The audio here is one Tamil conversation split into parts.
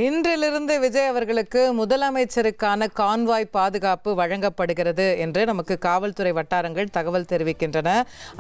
இன்றிலிருந்து விஜய் அவர்களுக்கு முதலமைச்சருக்கான கான்வாய் பாதுகாப்பு வழங்கப்படுகிறது என்று நமக்கு காவல்துறை வட்டாரங்கள் தகவல் தெரிவிக்கின்றன.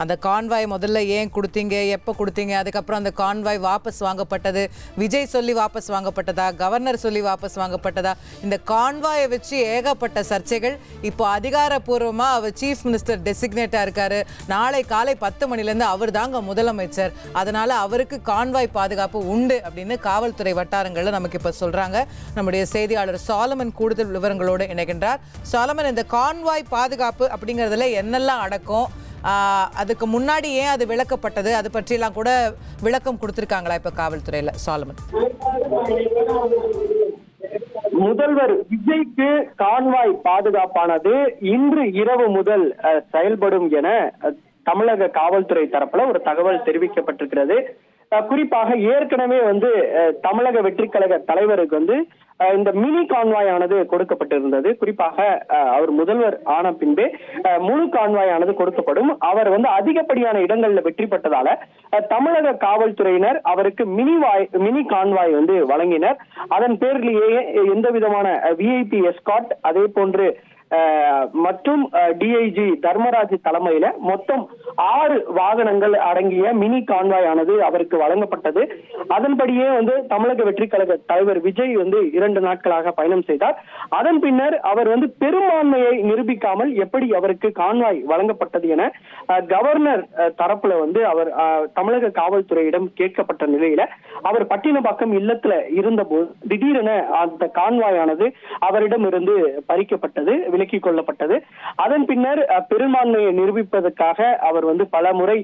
அந்த கான்வாய் முதல்ல ஏன் கொடுத்தீங்க, எப்போ கொடுத்தீங்க, அதுக்கப்புறம் அந்த கான்வாய் வாபஸ் வாங்கப்பட்டது விஜய் சொல்லி வாபஸ் வாங்கப்பட்டதா, கவர்னர் சொல்லி வாபஸ் வாங்கப்பட்டதா, இந்த கான்வாயை வச்சு ஏகப்பட்ட சர்ச்சைகள். இப்போ அதிகாரப்பூர்வமாக அவர் சீஃப் மினிஸ்டர் டெசிக்னேட்டாக இருக்காரு. நாளை காலை 10 மணிலேருந்து அவர் தாங்க முதலமைச்சர். அதனால அவருக்கு கான்வாய் பாதுகாப்பு உண்டு அப்படின்னு காவல்துறை வட்டாரங்களில் நமக்கு இப்போ சொல்றாங்க. நம்முடைய செய்தியாளர் சாலமன் கூடுதல் விவரங்களோடு இணைகின்றார். சாலமன், இந்த கான்வாய் பாதுகாப்பு அப்படிங்கிறதுல என்னெல்லாம் அடக்கும், அதுக்கு முன்னாடி ஏன் அது விளக்கப்பட்டது, அது பற்றியெல்லாம் கூட விளக்கம் கொடுத்திருக்காங்களா இப்ப காவல்துறையில? சாலமன், முதல்வர் விஜய்க்கு கான்வாய் பாதுகாப்பானது இன்று இரவு முதல் செயல்படும் என தமிழக காவல்துறை தரப்புல ஒரு தகவல் தெரிவிக்கப்பட்டிருக்கிறது. குறிப்பாக ஏற்கனவே தமிழக வெற்றி கழக தலைவருக்கு இந்த மினி கான்வாய் ஆனது கொடுக்கப்பட்டிருந்தது. குறிப்பாக அவர் முதல்வர் ஆன பின்பே முழு கான்வாய் ஆனது கொடுக்கப்படும். அவர் அதிகப்படியான இடங்கள்ல வெற்றி பெற்றதால தமிழக காவல்துறையினர் அவருக்கு மினி கான்வாய் வழங்கினர். அதன் பேரிலேயே எந்த விதமான விஐபி எஸ்கார்ட், அதே போன்று மற்றும் டிஐஜி தர்மராஜ் தலைமையில மொத்தம் 6 வாகனங்கள் அடங்கிய மினி கான்வாய் ஆனது அவருக்கு வழங்கப்பட்டது. அதன்படியே தமிழக வெற்றி கழக தலைவர் விஜய் 2 நாட்களாக பயணம் செய்தார். அதன் பின்னர் அவர் பெரும்பான்மையை நிரூபிக்காமல் எப்படி அவருக்கு கான்வாய் வழங்கப்பட்டது என கவர்னர் தரப்புல அவர் தமிழக காவல்துறையிடம் கேட்கப்பட்ட நிலையில அவர் பட்டினப்பாக்கம் இல்லத்துல இருந்தபோது திடீரென அந்த கான்வாய் ஆனது அவரிடம் இருந்து பறிக்கப்பட்டது, விலக்கிக் கொள்ளப்பட்டது. அதன் பின்னர் பெரும்பான்மையை நிரூபிப்பதற்காக அவர் பல முறை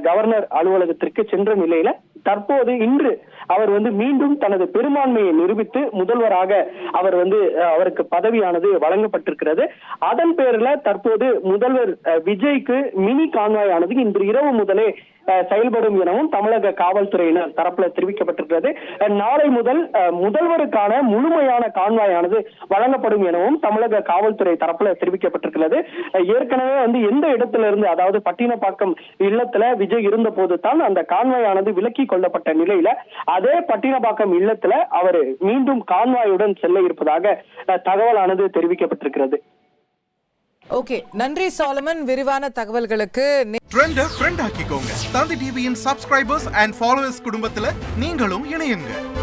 கவர்னர் அலுவலகத்திற்கு சென்ற நிலையில தற்போது இன்று அவர் மீண்டும் தனது பெரும்பான்மையை நிரூபித்து முதல்வராக அவர் அவருக்கு பதவியானது வழங்கப்பட்டிருக்கிறது. அதன் பேர்ல தற்போது முதல்வர் விஜய்க்கு மினி கான்வாய் ஆனது இன்று இரவு முதலே செயல்படும் எனவும் தமிழக காவல்துறையினர் தரப்புல தெரிவிக்கப்பட்டிருக்கிறது. நாளை முதல் முதல்வருக்கான முழுமையான கான்வாய் ஆனது வழங்கப்படும் எனவும் தமிழக காவல்துறை தரப்புல தெரிவிக்கப்பட்டிருக்கிறது. ஏற்கனவே எந்த இடத்துல இருந்து, அதாவது பட்டினப்பாக்கம் இல்லத்துல விஜய் இருந்த போது தான் அந்த கான்வாய் ஆனது விலக்கி கொள்ளப்பட்ட நிலையில அதே பட்டினப்பாக்கம் இல்லத்துல அவர் மீண்டும் கான்வாயுடன் செல்ல இருப்பதாக தகவலானது தெரிவிக்கப்பட்டிருக்கிறது. ஓகே, நன்றி சாலமன் விரிவான தகவல்களுக்கு. ட்ரெண்ட் ஆக்கிக்கோங்க. தந்தி டிவியின் சப்ஸ்கிரைபர்ஸ் அண்ட் ஃபாலோவர்ஸ் குடும்பத்துல நீங்களும் இணையுங்க.